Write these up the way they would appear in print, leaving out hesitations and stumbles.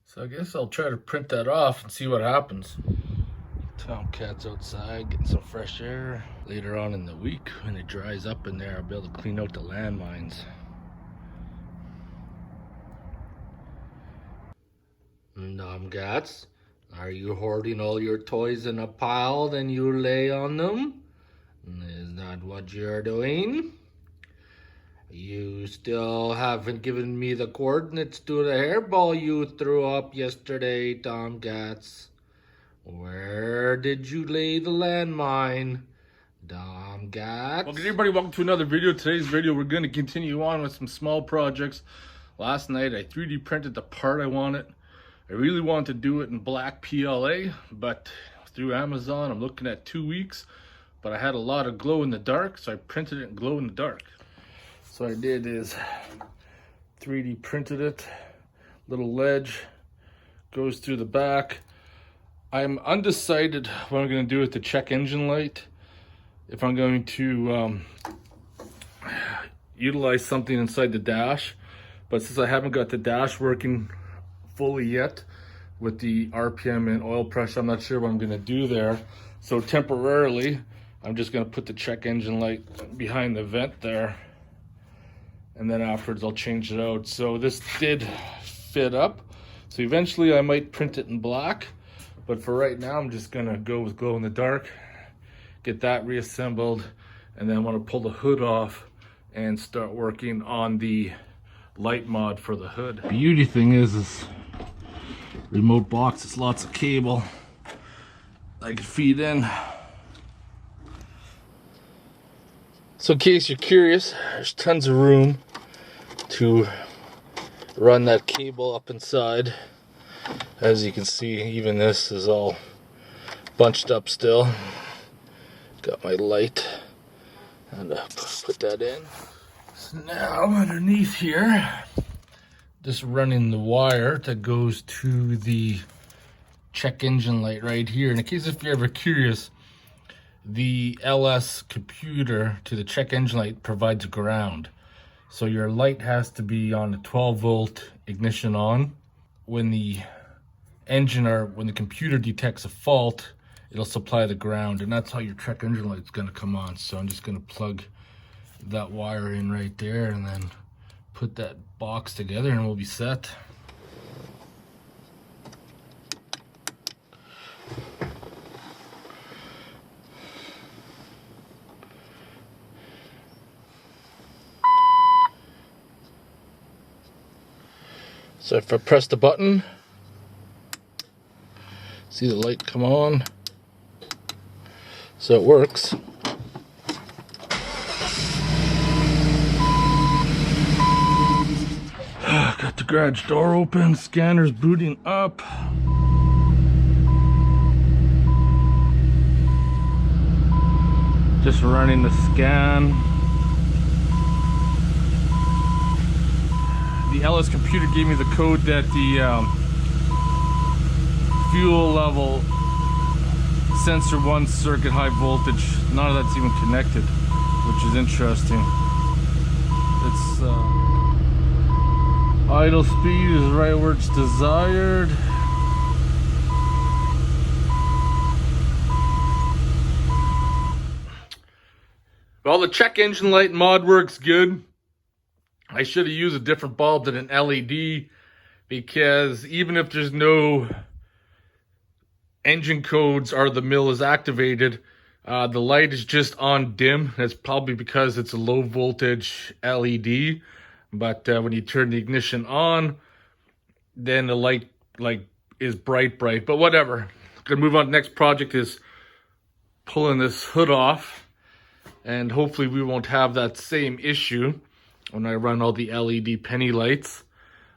So I guess I'll try to print that off and see what happens. Tomcat's outside getting some fresh air. Later on in the week, when it dries up in there, I'll be able to clean out the landmines. Tomcats, are you hoarding all your toys in a pile, then you lay on them? Is that what you're doing? You still haven't given me the coordinates to the hairball you threw up yesterday, Tomcats. Where did you lay the landmine, Tomcats? Well, good everybody, welcome to another video. Today's video, we're going to continue on with some small projects. Last night, I 3D printed the part I wanted. I really wanted to do it in black PLA, but through Amazon, I'm looking at 2 weeks. But I had a lot of glow in the dark, so I printed it in glow in the dark. So what I did is 3D printed it. Little ledge goes through the back. I'm undecided what I'm going to do with the check engine light. If I'm going to utilize something inside the dash. But since I haven't got the dash working fully yet with the RPM and oil pressure, I'm not sure what I'm going to do there. So temporarily, I'm just going to put the check engine light behind the vent there. And then afterwards, I'll change it out. So this did fit up. So eventually, I might print it in black. But for right now, I'm just going to go with glow in the dark. Get that reassembled. And then I want to pull the hood off and start working on the light mod for the hood. The beauty thing is this remote box. It's lots of cable I can feed in. So in case you're curious, there's tons of room to run that cable up inside. As you can see, even this is all bunched up still. Got my light, and put that in. So now underneath here, just running the wire that goes to the check engine light right here. And in case if you're ever curious, the LS computer to the check engine light provides ground. So your light has to be on a 12-volt ignition on. When the when the computer detects a fault, it'll supply the ground, and that's how your check engine light's gonna come on. So I'm just gonna plug that wire in right there and then put that box together and we'll be set. So if I press the button, see the light come on. So it works. Got the garage door open, scanner's booting up. Just running the scan. The LS computer gave me the code that the fuel level sensor 1 circuit high voltage, none of that's even connected, which is interesting. It's idle speed is right where it's desired. Well, the check engine light mod works good. I should have used a different bulb than an LED, because even if there's no engine codes or the mill is activated, the light is just on dim. That's probably because it's a low voltage LED. But when you turn the ignition on, then the light is bright. But whatever. Gonna move on to the next project is pulling this hood off. And hopefully we won't have that same issue when I run all the LED penny lights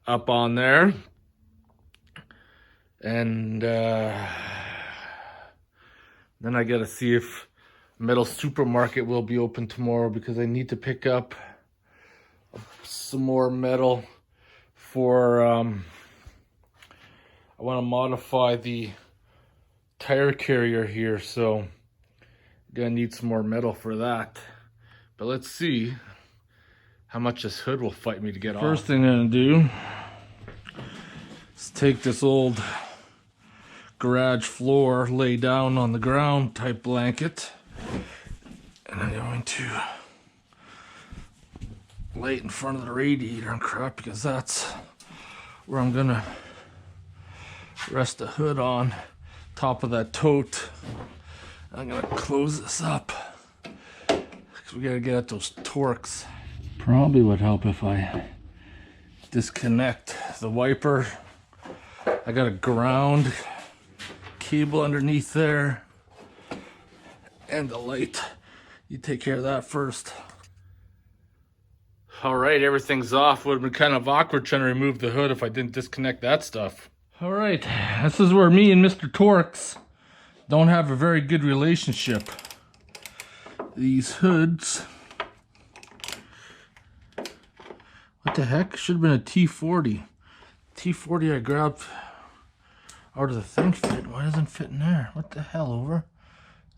up on there. And then I gotta see if Metal Supermarket will be open tomorrow, because I need to pick up some more metal for I want to modify the tire carrier here, so gonna need some more metal for that. But let's see how much this hood will fight me to get off. First thing I'm gonna do Let's take this old garage floor, lay down on the ground type blanket, and I'm going to lay it in front of the radiator and crap, because that's where I'm gonna rest the hood on top of that tote. I'm gonna close this up because we gotta get at those torques. Probably would help if I disconnect the wiper. I got a ground cable underneath there and the light. You take care of that first. All right, everything's off. Would have been kind of awkward trying to remove the hood if I didn't disconnect that stuff. All right, this is where me and Mr. Torx don't have a very good relationship. These hoods, what the heck? Should have been a T40. T40 I grabbed out of the thing fit. Why doesn't it fit in there? What the hell, over?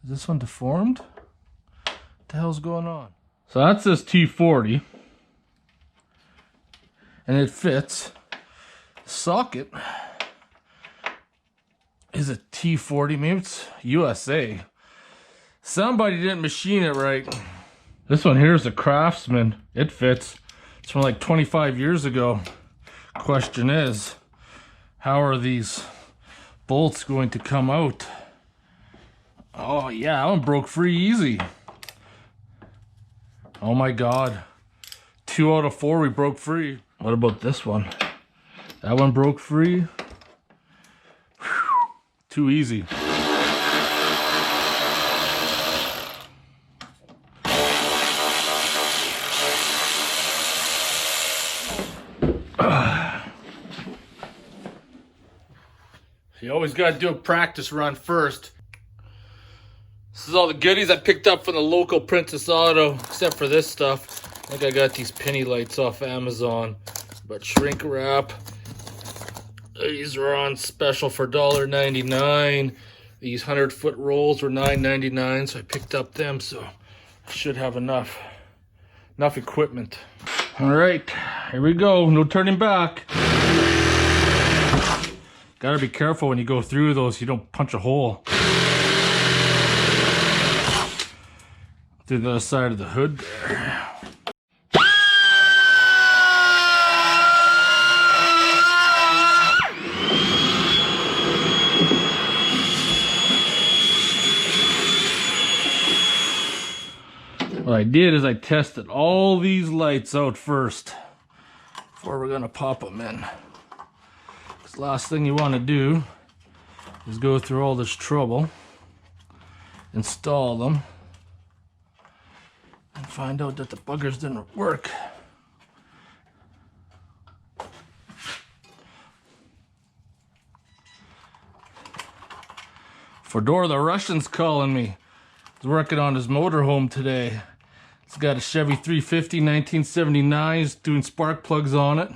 Is this one deformed? What the hell's going on? So that's this T40. And it fits. The socket is a T40. Maybe it's USA. Somebody didn't machine it right. This one here is a Craftsman. It fits. It's from like 25 years ago. Question is, how are these bolts going to come out? Oh yeah, that one broke free easy. Oh my god. 2 out of 4 we broke free. What about this one? That one broke free. Whew, too easy. You always got to do a practice run first. This is all the goodies I picked up from the local Princess Auto, except for this stuff. I think I got these penny lights off Amazon, but shrink wrap. These are on special for $1.99. These 100-foot rolls were $9.99, so I picked up them, so I should have enough equipment. All right, here we go. No turning back. Gotta be careful when you go through those, you don't punch a hole through the other side of the hood there. What I did is I tested all these lights out first before we're gonna pop them in. The last thing you want to do is go through all this trouble, install them, and find out that the buggers didn't work. Fedor the Russian's calling me. He's working on his motorhome today. It's got a Chevy 350 1979. He's doing spark plugs on it.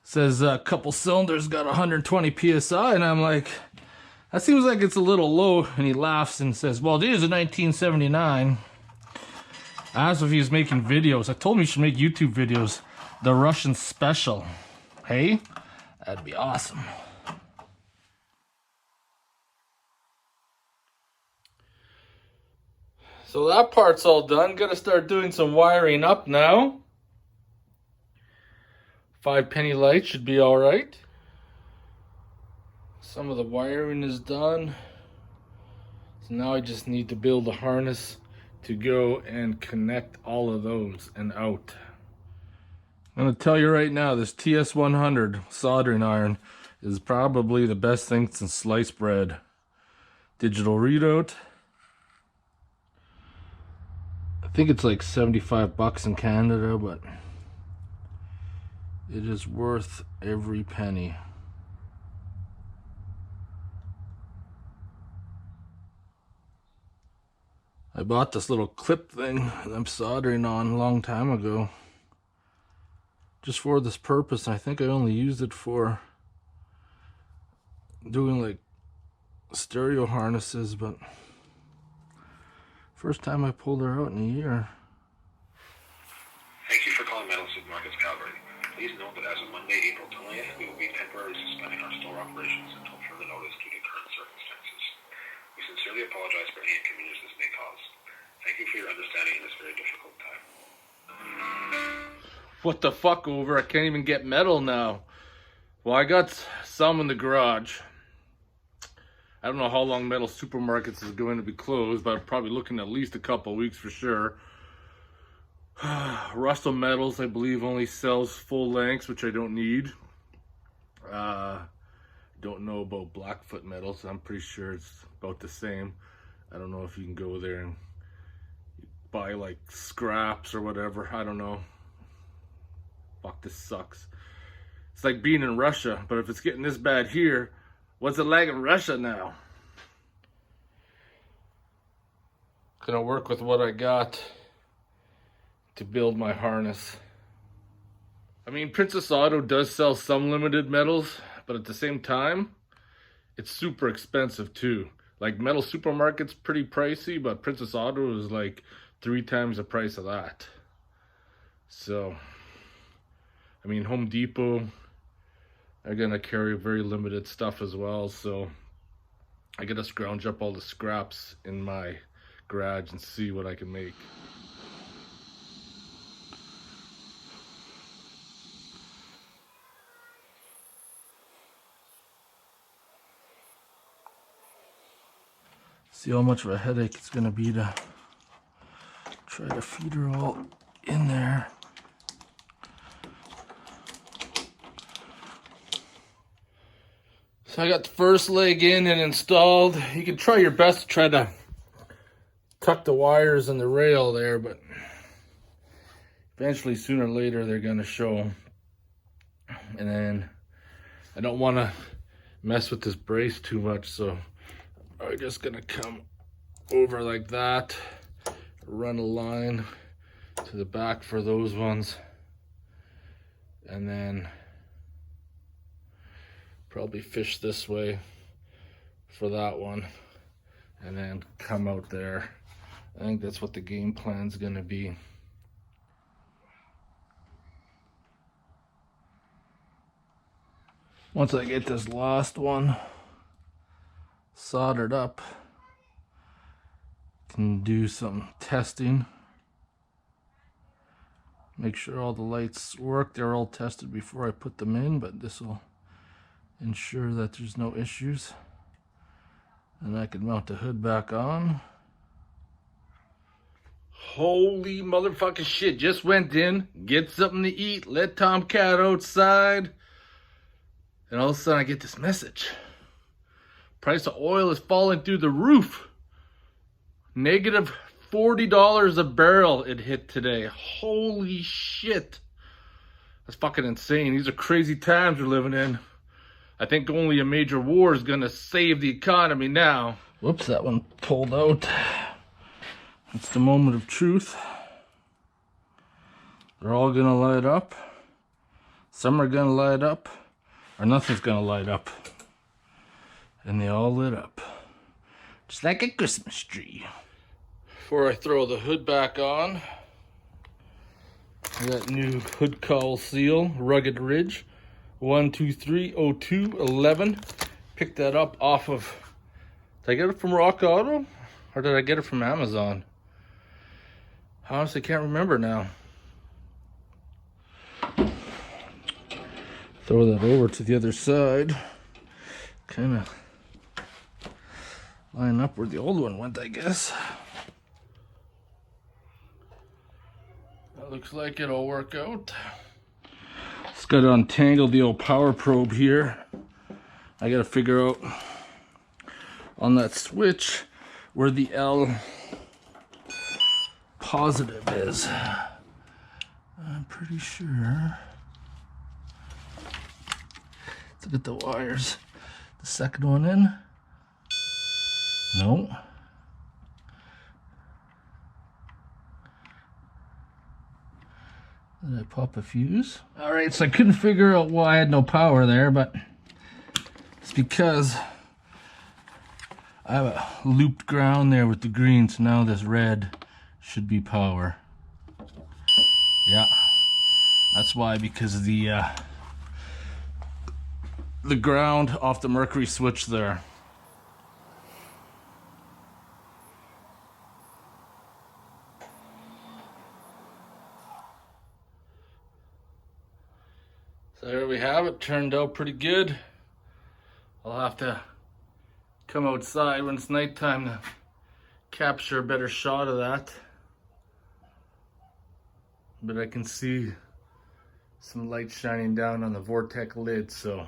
Says a couple cylinders got 120 psi, and I'm like, that seems like it's a little low. And he laughs and says, well, it is a 1979. I asked if he was making videos. I told him he should make YouTube videos. The Russian special. Hey, that'd be awesome. So that part's all done. Gotta start doing some wiring up now. 5 penny lights should be all right. Some of the wiring is done. So now I just need to build a harness to go and connect all of those and out. I'm going to tell you right now, this TS100 soldering iron is probably the best thing since sliced bread. Digital readout. I think it's like 75 bucks in Canada, but it is worth every penny. I bought this little clip thing that I'm soldering on a long time ago, just for this purpose. I think I only used it for doing like stereo harnesses, but first time I pulled her out in a year. Thank you for calling Metal Supermarkets Calgary. Please note that as of Monday, April 20th, we will be temporarily suspending our store operations until further notice due to current circumstances. We sincerely apologize for any inconvenience this may cause. Thank you for your understanding in this very difficult time. What the fuck, over? I can't even get metal now. Well, I got some in the garage. I don't know how long Metal Supermarkets is going to be closed, but I'm probably looking at least a couple of weeks for sure. Russell Metals, I believe, only sells full lengths, which I don't need. Don't know about Blackfoot Metals. I'm pretty sure it's about the same. I don't know if you can go there and buy like scraps or whatever. I don't know. Fuck, this sucks. It's like being in Russia, but if it's getting this bad here, what's it like in Russia now? Gonna work with what I got to build my harness. I mean, Princess Auto does sell some limited metals, but at the same time, it's super expensive too. Like Metal Supermarket's pretty pricey, but Princess Auto is like 3 times the price of that. So, I mean, Home Depot are gonna carry very limited stuff as well, so I gotta scrounge up all the scraps in my garage and see what I can make. See how much of a headache it's gonna be to try to feed her all in there. So I got the first leg in and installed. You can try your best to try to tuck the wires in the rail there, but eventually, sooner or later, they're gonna show. And then I don't want to mess with this brace too much, so I'm just gonna come over like that, run a line to the back for those ones, and then probably fish this way for that one, and then come out there. I think that's what the game plan's gonna be. Once I get this last one soldered up, can do some testing. Make sure all the lights work. They're all tested before I put them in, but this will ensure that there's no issues. And I can mount the hood back on. Holy motherfucking shit, just went in, get something to eat, let Tomcat outside, and all of a sudden I get this message. Price of oil is falling through the roof. Negative $40 a barrel it hit today. Holy shit. That's fucking insane. These are crazy times we're living in. I think only a major war is gonna save the economy now. Whoops, that one pulled out. It's the moment of truth. They're all gonna light up. Some are gonna light up, or nothing's gonna light up. And they all lit up. Just like a Christmas tree. Before I throw the hood back on, I got new hood cowl seal, Rugged Ridge, 1230211. Picked that up off of, did I get it from Rock Auto? Or did I get it from Amazon? I honestly can't remember now. Throw that over to the other side. Kind of line up where the old one went, I guess. That looks like it'll work out. Just got to untangle the old power probe here. I got to figure out on that switch where the L positive is. I'm pretty sure. Let's look at the wires. The second one in. No. Did I pop a fuse? Alright, so I couldn't figure out why I had no power there, but it's because I have a looped ground there with the green, so now this red should be power. Yeah. That's why, because of the ground off the mercury switch there. So there we have it. Turned out pretty good. I'll have to come outside when it's nighttime to capture a better shot of that. But I can see some light shining down on the Vortex lid, so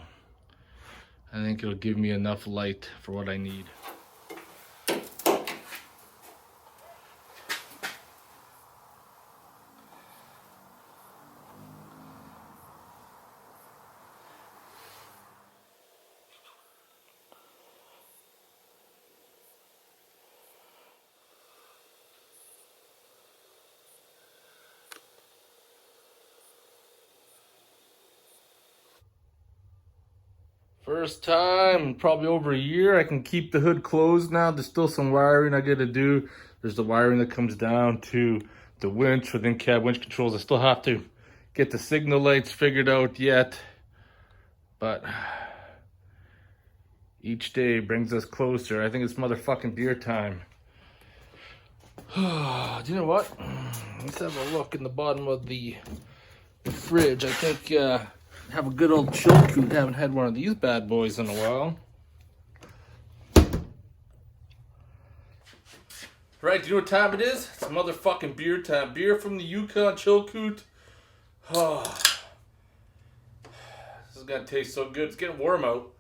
I think it'll give me enough light for what I need. First time in probably over a year I can keep the hood closed now. There's still some wiring I gotta do. There's the wiring that comes down to the winch with in-cab winch controls. I still have to get the signal lights figured out yet. But each day brings us closer. I think it's motherfucking beer time. Do you know what? Let's have a look in the bottom of the fridge. I think have a good old chill coot. Haven't had one of these bad boys in a while. Right, do you know what time it is? It's motherfucking beer time. Beer from the Yukon chill coot. Oh, this is gonna taste so good. It's getting warm out.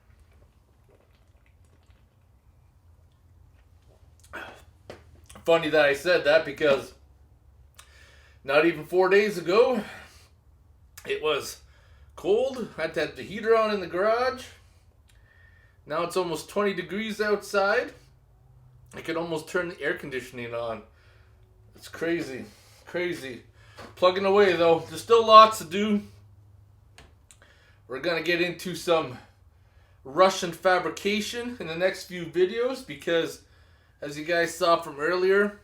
Funny that I said that, because not even 4 days ago it was cold. I had to have the heater on in the garage. Now it's almost 20 degrees outside. I can almost turn the air conditioning on. It's crazy. Crazy. Plugging away though. There's still lots to do. We're going to get into some Russian fabrication in the next few videos, because as you guys saw from earlier,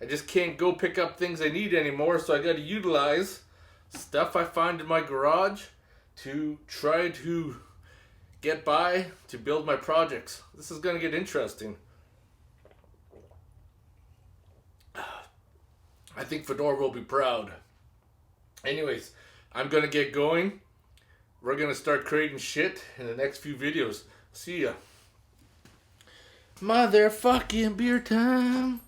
I just can't go pick up things I need anymore, so I got to utilize stuff I find in my garage to try to get by to build my projects. This is going to get interesting. I think Fedor will be proud. Anyways, I'm going to get going. We're going to start creating shit in the next few videos. See ya. Motherfucking beer time.